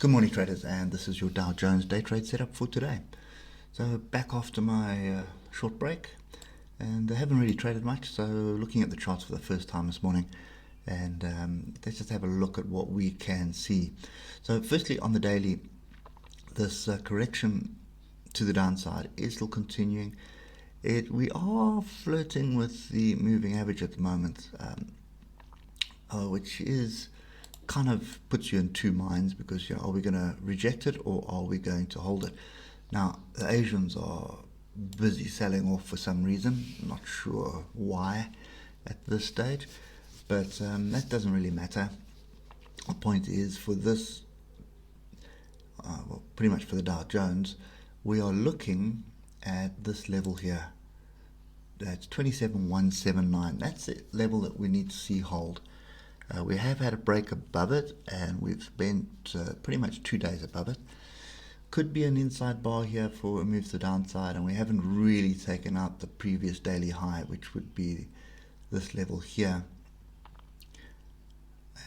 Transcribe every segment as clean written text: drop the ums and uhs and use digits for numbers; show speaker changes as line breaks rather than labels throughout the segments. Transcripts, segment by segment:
Good morning, traders, and this is your Dow Jones day trade setup for today. So back after my short break, and I haven't really traded much, so looking at the charts for the first time this morning, and let's just have a look at what we can see. So firstly, on the daily, this correction to the downside is still continuing. We are flirting with the moving average at the moment, which is kind of puts you in two minds, because are we going to reject it or are we going to hold it? Now the Asians are busy selling off for some reason, not sure why at this stage, but that doesn't really matter. The point is, for this well, pretty much for the Dow Jones, we are looking at this level here. That's 27,179. That's the level that we need to see hold. We have had a break above it, and we've spent pretty much 2 days above it. Could be an inside bar here for a move to the downside, and we haven't really taken out the previous daily high, which would be this level here.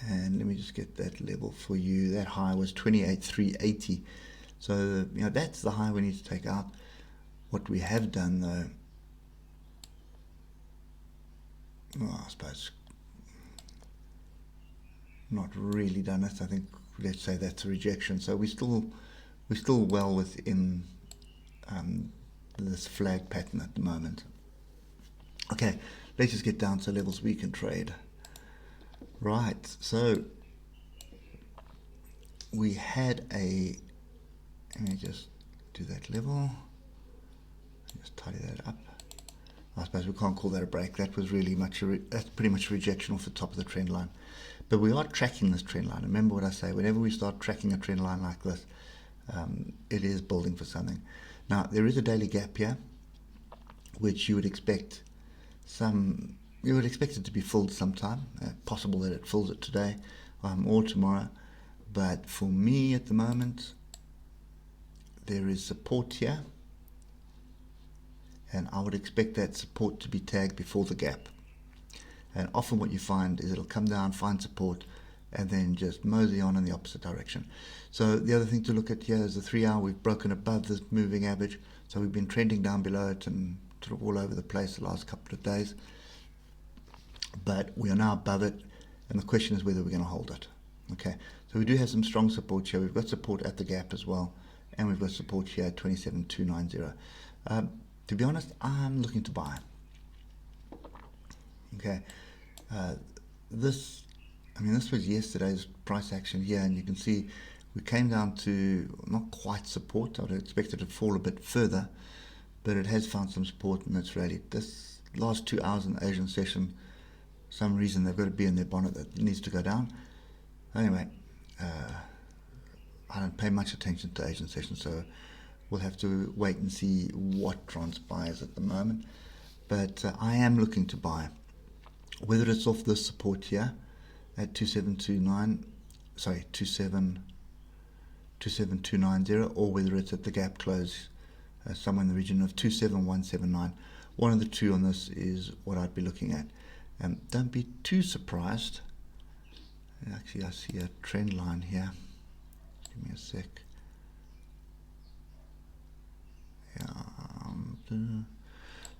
And let me just get that level for you. That high was 28,380. So that's the high we need to take out. What we have done, though, well, I suppose not really done it. I think let's say that's a rejection. So we're still well within this flag pattern at the moment. Okay, let's just get down to levels we can trade. Right, so we had a, let me just do that level, just tidy that up. I suppose we can't call that a break. That was really that's pretty much a rejection off the top of the trend line. But we are tracking this trend line. Remember what I say, whenever we start tracking a trend line like this, it is building for something. Now, there is a daily gap here, which you would expect it to be filled sometime. Possible that it fills it today or tomorrow. But for me at the moment, there is support here, and I would expect that support to be tagged before the gap. And often what you find is it'll come down, find support, and then just mosey on in the opposite direction. So the other thing to look at here is the 3 hour. We've broken above this moving average, so we've been trending down below it and sort of all over the place the last couple of days. But we are now above it, and the question is whether we're going to hold it. Okay, so we do have some strong support here. We've got support at the gap as well, and we've got support here at 27,290. To be honest, I'm looking to buy. Okay, this was yesterday's price action here, and you can see we came down to not quite support. I would have expected it to fall a bit further, but it has found some support, and it's really this last 2 hours in the Asian session. For some reason they've got to be in their bonnet that needs to go down. Anyway, I don't pay much attention to Asian sessions, so we'll have to wait and see what transpires at the moment. But I am looking to buy. Whether it's off this support here at 27290, or whether it's at the gap close somewhere in the region of 27179. One of the two on this is what I'd be looking at. Don't be too surprised. Actually, I see a trend line here. Give me a sec.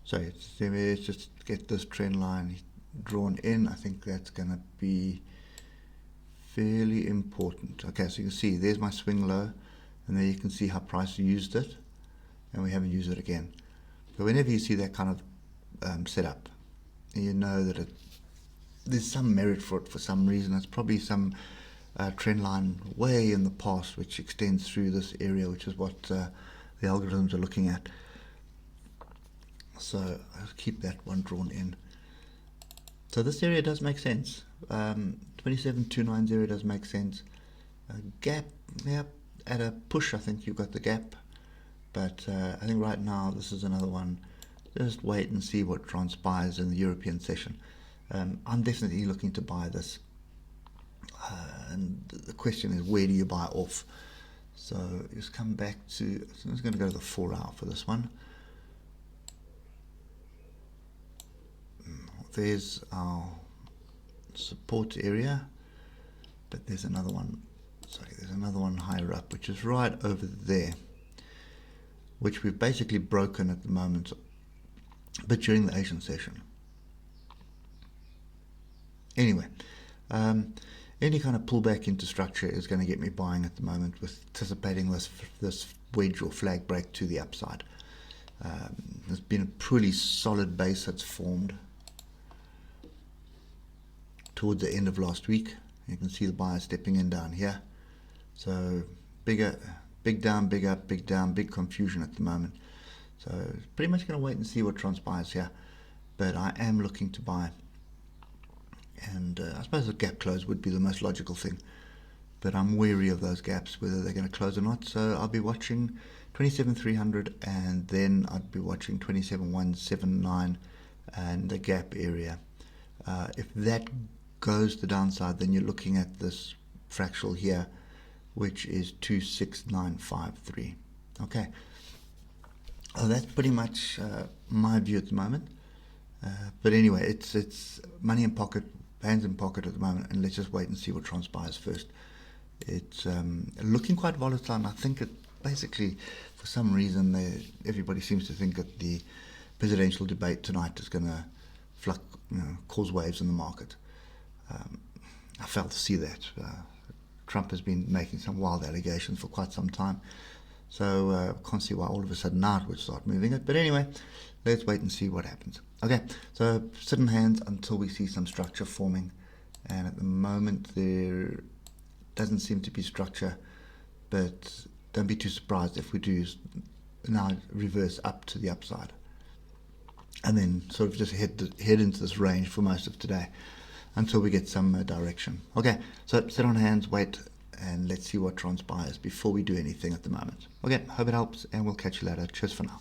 So let's just get this trend line drawn in. I think that's going to be fairly important. Okay, so you can see there's my swing low, and there you can see how price used it, and we haven't used it again. So whenever you see that kind of setup, you know that there's some merit for it for some reason. It's probably some trend line way in the past which extends through this area, which is what the algorithms are looking at. So I'll keep that one drawn in. So this area does make sense. 27,290 does make sense. Gap, yeah, at a push I think you've got the gap, but I think right now this is another one. Just wait and see what transpires in the European session. I'm definitely looking to buy this, and the question is, where do you buy off? So just come back to, I'm just going to go to the 4 hour for this one. There's our support area, but there's another one, sorry, there's another one higher further up, which is right over there, which we've basically broken at the moment, but during the Asian session. Anyway, any kind of pullback into structure is going to get me buying at the moment, with anticipating this wedge or flag break to the upside. There's been a pretty solid base that's formed towards the end of last week. You can see the buyer stepping in down here. So big down, big up, big down, big confusion at the moment. So pretty much going to wait and see what transpires here. But I am looking to buy. And I suppose a gap close would be the most logical thing. But I'm wary of those gaps, whether they're going to close or not. So I'll be watching 27,300, and then I'd be watching 27,179 and the gap area. If that goes the downside, then you're looking at this fractional here, which is 26953. Okay, that's pretty much my view at the moment. But anyway, it's money in pocket, hands in pocket at the moment, and let's just wait and see what transpires first. It's looking quite volatile, and I think it basically, for some reason, everybody seems to think that the presidential debate tonight is going to cause waves in the market. I failed to see that. Trump has been making some wild allegations for quite some time, so can't see why all of a sudden now it would start moving it. But anyway, let's wait and see what happens. Okay, so sit in hands until we see some structure forming, and at the moment there doesn't seem to be structure, but don't be too surprised if we do now reverse up to the upside, and then sort of just head into this range for most of today until we get some direction. Okay, so sit on hands, wait, and let's see what transpires before we do anything at the moment. Okay, hope it helps, and we'll catch you later. Cheers for now.